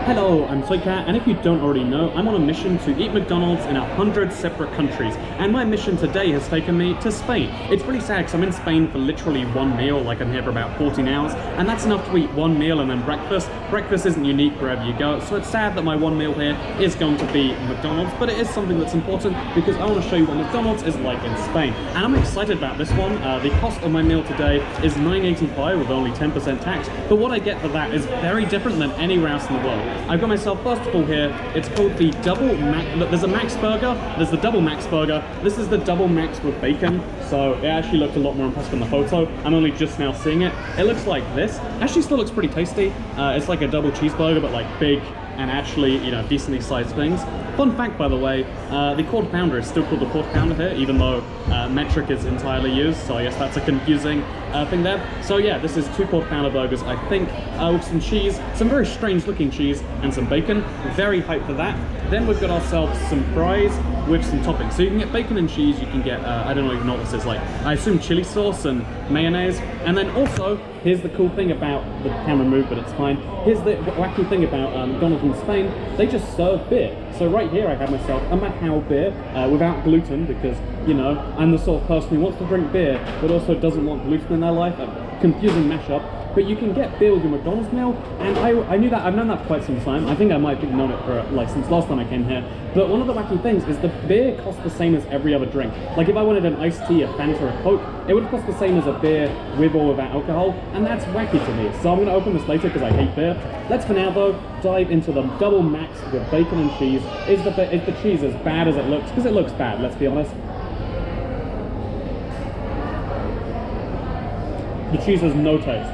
Hello, I'm Soycat, and if you don't already know, I'm on a mission to eat McDonald's in 100 separate countries, and my mission today has taken me to Spain. It's pretty sad because I'm in Spain for literally one meal, like I'm here for about 14 hours, and that's enough to eat one meal and then breakfast. Breakfast isn't unique wherever you go, so it's sad that my one meal here is going to be McDonald's, but it is something that's important because I want to show you what McDonald's is like in Spain. And I'm excited about this one. The cost of my meal today is $9.85 with only 10% tax, but what I get for that is very different than anywhere else in the world. I've got myself, first of all, here, it's called the Double Mac. Look, there's a Max Burger, there's the Double Max Burger. This is the Double Max with bacon, so it actually looked a lot more impressive in the photo. I'm only just now seeing it. It looks like this. Actually still looks pretty tasty. It's like a double cheeseburger, but like big and actually, you know, decently sized things. Fun fact, by the way, the quarter pounder is still called the quarter pounder here, even though metric is entirely used, so I guess that's a confusing thing there. So yeah, this is 2 quarter pounder burgers, I think, with some cheese, some very strange looking cheese, and some bacon. Very hyped for that. Then we've got ourselves some fries with some toppings. So you can get bacon and cheese, you can get, I don't even know what this is, like, I assume chili sauce and mayonnaise. And then also, here's the cool thing about, the camera moved, but it's fine. Here's the wacky thing about McDonald's in Spain, they just serve beer. So right here I have myself a Macau beer without gluten because, you know, I'm the sort of person who wants to drink beer but also doesn't want gluten in their life. A confusing mashup. But you can get beer with your McDonald's meal, and I knew that, I've known that for quite some time. I think I might have known it for like since last time I came here. But one of the wacky things is the beer costs the same as every other drink. Like if I wanted an iced tea, a Fanta, or a Coke, it would cost the same as a beer with or without alcohol, and that's wacky to me. So I'm gonna open this later because I hate beer. Let's for now though, dive into the Double Max with bacon and cheese. Is the cheese as bad as it looks? Because it looks bad, let's be honest. The cheese has no taste.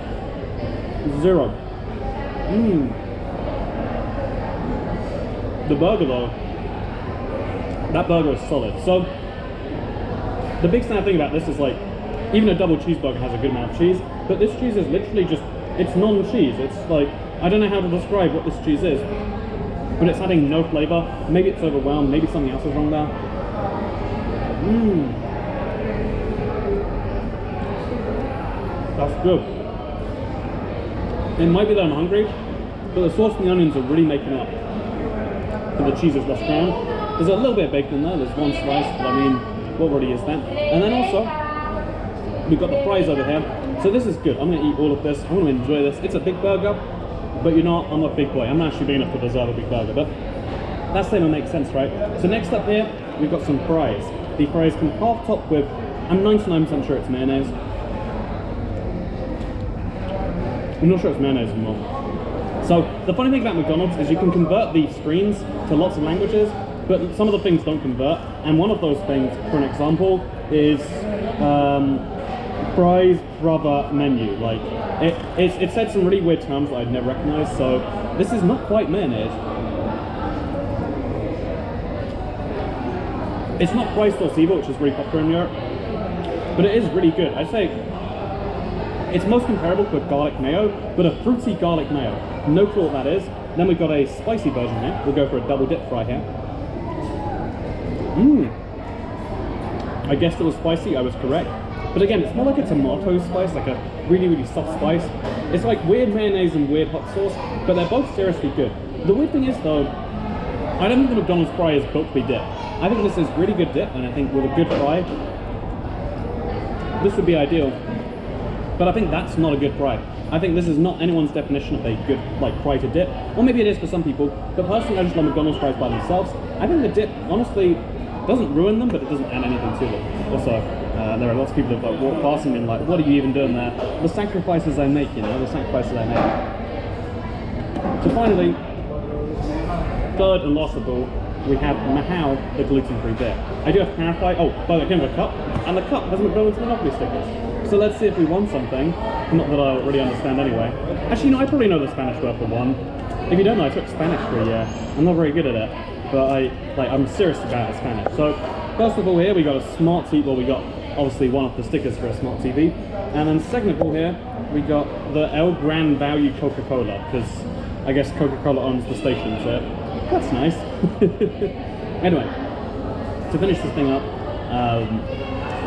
Zero. The burger though, that burger is solid. So the big sad thing about this is like, even a double cheeseburger has a good amount of cheese, but this cheese is literally just, it's non-cheese. It's like, I don't know how to describe what this cheese is, but it's adding no flavor. Maybe it's overwhelmed, maybe something else is wrong there. That's good. It might be that I'm hungry, but the sauce and the onions are really making up for the cheese is less brown. There's a little bit of bacon in there, there's one slice, but I mean, what really is that? And then also, we've got the fries over here. So this is good. I'm gonna eat all of this. I wanna enjoy this. It's a big burger, but you know what? I'm not a big boy. I'm not actually big enough to deserve a big burger, but that statement makes sense, right? So next up here, we've got some fries. The fries come half topped with, I'm 99% sure it's mayonnaise. I'm not sure it's mayonnaise anymore. So the funny thing about McDonald's is you can convert the screens to lots of languages, but some of the things don't convert. And one of those things, for an example, is fries brother menu. Like it said some really weird terms that I'd never recognized. So this is not quite mayonnaise. It's not fry sauce either, which is really popular in Europe, but it is really good. I'd say it's most comparable to a garlic mayo, but a fruity garlic mayo. No clue what that is. Then we've got a spicy version here. We'll go for a double dip fry here. I guessed it was spicy, I was correct. But again, it's more like a tomato spice, like a really, really soft spice. It's like weird mayonnaise and weird hot sauce, but they're both seriously good. The weird thing is though, I don't think the McDonald's fry is built to be dip. I think this is really good dip, and I think with a good fry, this would be ideal. But I think that's not a good fry. I think this is not anyone's definition of a good like fry to dip. Or maybe it is for some people, but personally I just love McDonald's fries by themselves. I think the dip, honestly, doesn't ruin them, but it doesn't add anything to them. Also, there are lots of people that like walk past and like, what are you even doing there? The sacrifices I make, you know, the sacrifices I make. So finally, third and last of all, we have Macau, the gluten-free beer. I do have to clarify, oh, by the way, it came with a cup, and the cup has McDonald's Monopoly stickers. So let's see if we won something. Not that I really understand anyway. Actually, no, I probably know the Spanish word for one. If you don't know, I took Spanish for a year. I'm not very good at it, but I'm serious about Spanish. So first of all here, we got a smart TV. Well, we got obviously one of the stickers for a smart TV. And then second of all here, we got the El Gran Value Coca-Cola, because I guess Coca-Cola owns the station, so that's nice. Anyway, to finish this thing up,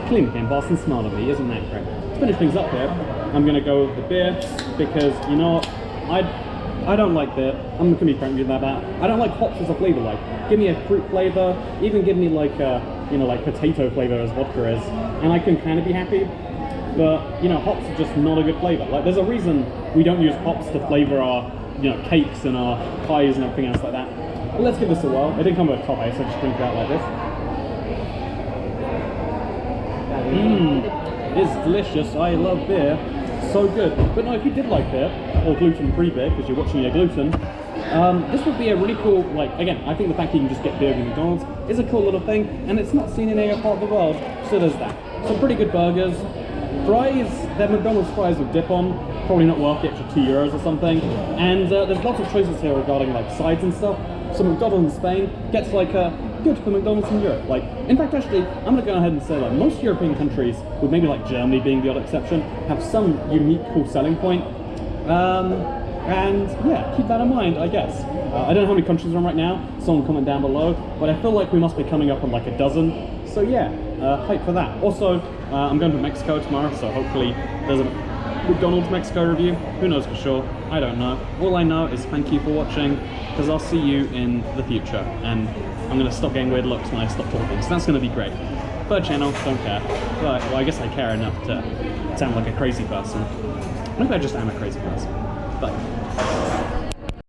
clean came past and smiled at me, isn't that great? To finish things up here, I'm going to go with the beer, because, you know what, I don't like beer. I'm gonna be frank with you about that. I don't like hops as a flavor. Like, give me a fruit flavor, even give me like you know, like potato flavor as vodka is, and I can kind of be happy. But you know, hops are just not a good flavor. Like, there's a reason we don't use hops to flavor our, you know, cakes and our pies and everything else like that. But let's give this a whirl. It didn't come with a top ice, so just drink it out like this. It's delicious. I love beer. So good. But no, if you did like beer, or gluten-free beer, because you're watching your gluten, this would be a really cool, like, again, I think the fact you can just get beer from McDonald's is a cool little thing, and it's not seen in any other part of the world, so there's that. Some pretty good burgers. Fries, they're McDonald's fries with dip on, probably not worth the extra €2 or something. And there's lots of choices here regarding like sides and stuff. So McDonald's in Spain gets like good for McDonald's in Europe. Like, in fact, actually, I'm gonna go ahead and say like most European countries, with maybe like Germany being the odd exception, have some unique cool selling point. And yeah, keep that in mind, I guess. I don't know how many countries we're on right now, someone comment down below, but I feel like we must be coming up on like a dozen. So yeah, hype for that. Also, I'm going to Mexico tomorrow, so hopefully there's a McDonald's Mexico review. Who knows for sure? I don't know. All I know is thank you for watching, because I'll see you in the future. And I'm going to stop getting weird looks when I stop talking, so that's going to be great. Third channel, don't care. But, well, I guess I care enough to sound like a crazy person. Maybe I just am a crazy person. Bye.